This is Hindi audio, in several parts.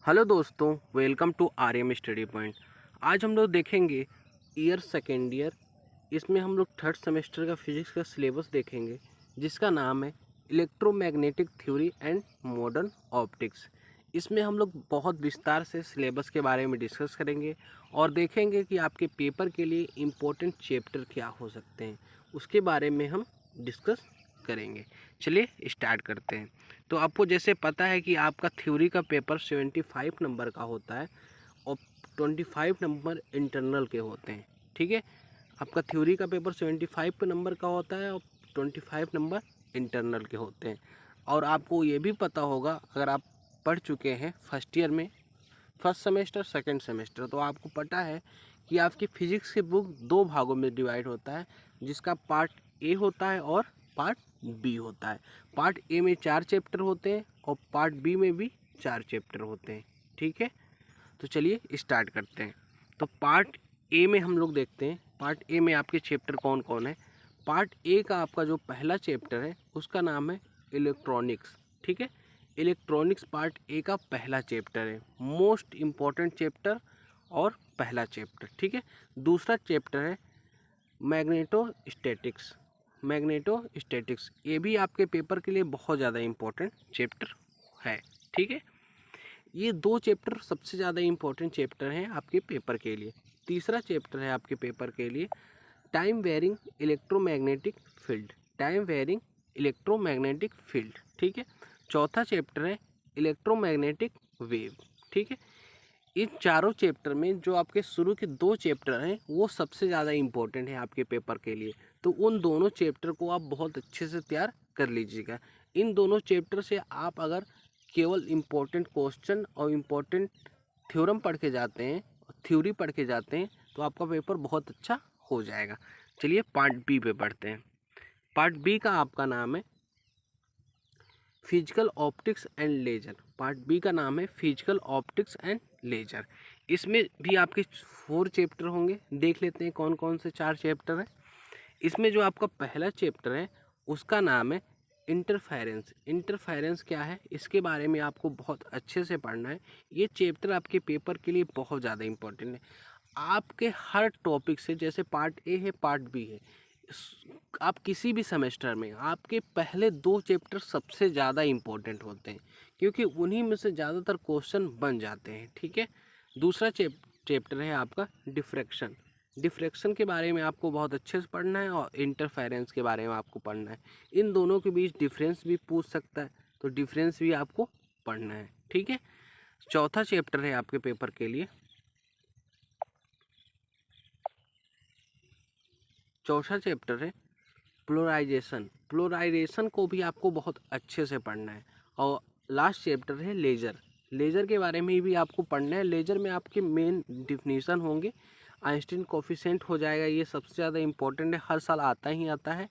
हेलो दोस्तों, welcome to Aryam study point. आज हम लोग देखेंगे ईयर सेकेंड ईयर। इसमें हम लोग थर्ड सेमेस्टर का फिजिक्स का सिलेबस देखेंगे, जिसका नाम है electromagnetic theory and modern optics. इसमें हम लोग बहुत विस्तार से सिलेबस के बारे में डिस्कस करेंगे और देखेंगे कि आपके पेपर के लिए इम्पोर्टेंट चैप्टर क्या हो सकते हैं, उसके बारे में हम डिस्कस करेंगे। चलिए स्टार्ट करते हैं। तो आपको जैसे पता है कि आपका थ्योरी का पेपर 75 नंबर का होता है और 25 नंबर इंटरनल के होते हैं। ठीक है, आपका थ्योरी का पेपर 75 नंबर का होता है और 25 नंबर इंटरनल के होते हैं। और आपको ये भी पता होगा, अगर आप पढ़ चुके हैं फर्स्ट ईयर में, फर्स्ट सेमेस्टर सेकंड सेमेस्टर, तो आपको पता है कि आपकी फिजिक्स की बुक दो भागों में डिवाइड होता है, जिसका पार्ट ए होता है और पार्ट बी होता है। पार्ट ए में 4 चैप्टर होते हैं और पार्ट बी में भी 4 चैप्टर होते हैं। ठीक है, तो चलिए स्टार्ट करते हैं। तो पार्ट ए में हम लोग देखते हैं, पार्ट ए में आपके चैप्टर कौन कौन है। पार्ट ए का आपका जो पहला चैप्टर है उसका नाम है इलेक्ट्रॉनिक्स। ठीक है, इलेक्ट्रॉनिक्स पार्ट ए का पहला चैप्टर है, मोस्ट इम्पॉर्टेंट चैप्टर और पहला चैप्टर। ठीक है, दूसरा चैप्टर है मैग्नेटोस्टैटिक्स। मैग्नेटोस्टैटिक्स ये भी आपके पेपर के लिए बहुत ज़्यादा इम्पोर्टेंट चैप्टर है। ठीक है, ये दो चैप्टर सबसे ज़्यादा इम्पोर्टेंट चैप्टर हैं आपके पेपर के लिए। तीसरा चैप्टर है आपके पेपर के लिए time varying electromagnetic field. Time varying electromagnetic field. ठीक है, चौथा चैप्टर है इलेक्ट्रोमैग्नेटिक वेव। ठीक है, इन चारों चैप्टर में जो आपके शुरू के दो चैप्टर हैं वो सबसे ज़्यादा इम्पोर्टेंट है आपके पेपर के लिए। तो उन दोनों चैप्टर को आप बहुत अच्छे से तैयार कर लीजिएगा। इन दोनों चैप्टर से आप अगर केवल इम्पोर्टेंट क्वेश्चन और इम्पोर्टेंट थ्योरम पढ़ के जाते हैं, थ्योरी पढ़ के जाते हैं, तो आपका पेपर बहुत अच्छा हो जाएगा। चलिए पार्ट बी पे पढ़ते हैं। पार्ट बी का आपका नाम है physical optics and laser. Part B का नाम है फिजिकल ऑप्टिक्स एंड लेजर। इसमें भी आपके 4 चैप्टर होंगे। देख लेते हैं कौन कौन से 4 चैप्टर हैं। इसमें जो आपका पहला चैप्टर है उसका नाम है इंटरफेरेंस। इंटरफेरेंस क्या है, इसके बारे में आपको बहुत अच्छे से पढ़ना है। ये चैप्टर आपके पेपर के लिए बहुत ज़्यादा इम्पोर्टेंट है। आपके हर टॉपिक से, जैसे पार्ट ए है पार्ट बी है, आप किसी भी सेमेस्टर में आपके पहले 2 चैप्टर सबसे ज़्यादा इम्पोर्टेंट होते हैं, क्योंकि उन्हीं में से ज़्यादातर क्वेश्चन बन जाते हैं। ठीक है, दूसरा चैप्टर है आपका डिफ्रैक्शन। डिफ्रैक्शन के बारे में आपको बहुत अच्छे से पढ़ना है और इंटरफेरेंस के बारे में आपको पढ़ना है। इन दोनों के बीच डिफरेंस भी पूछ सकता है, तो डिफरेंस भी आपको पढ़ना है। ठीक है, चौथा चैप्टर है आपके पेपर के लिए, चौथा चैप्टर है पोलराइजेशन। पोलराइजेशन को भी आपको बहुत अच्छे से पढ़ना है। और लास्ट चैप्टर है लेज़र। लेज़र के बारे में भी आपको पढ़ना है। लेज़र में आपके मेन डिफिनीशन होंगे, आइंस्टीन कोफिशिएंट हो जाएगा, ये सबसे ज़्यादा इम्पोर्टेंट है, हर साल आता ही आता है।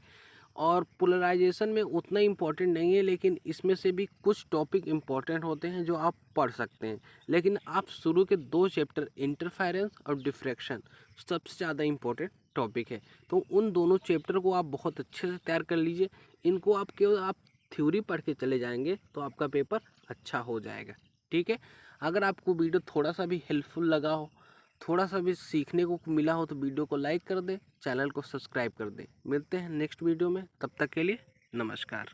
और पोलराइजेशन में उतना इम्पोर्टेंट नहीं है, लेकिन इसमें से भी कुछ टॉपिक इम्पोर्टेंट होते हैं जो आप पढ़ सकते हैं। लेकिन आप शुरू के 2 चैप्टर इंटरफेरेंस और डिफ्रैक्शन सबसे ज़्यादा इम्पोर्टेंट टॉपिक है, तो उन दोनों चैप्टर को आप बहुत अच्छे से तैयार कर लीजिए। इनको आप केवल आप थ्योरी पढ़ के चले जाएंगे तो आपका पेपर अच्छा हो जाएगा। ठीक है, अगर आपको वीडियो थोड़ा सा भी हेल्पफुल लगा हो, थोड़ा सा भी सीखने को मिला हो, तो वीडियो को लाइक कर दें, चैनल को सब्सक्राइब कर दें। मिलते हैं नेक्स्ट वीडियो में, तब तक के लिए नमस्कार।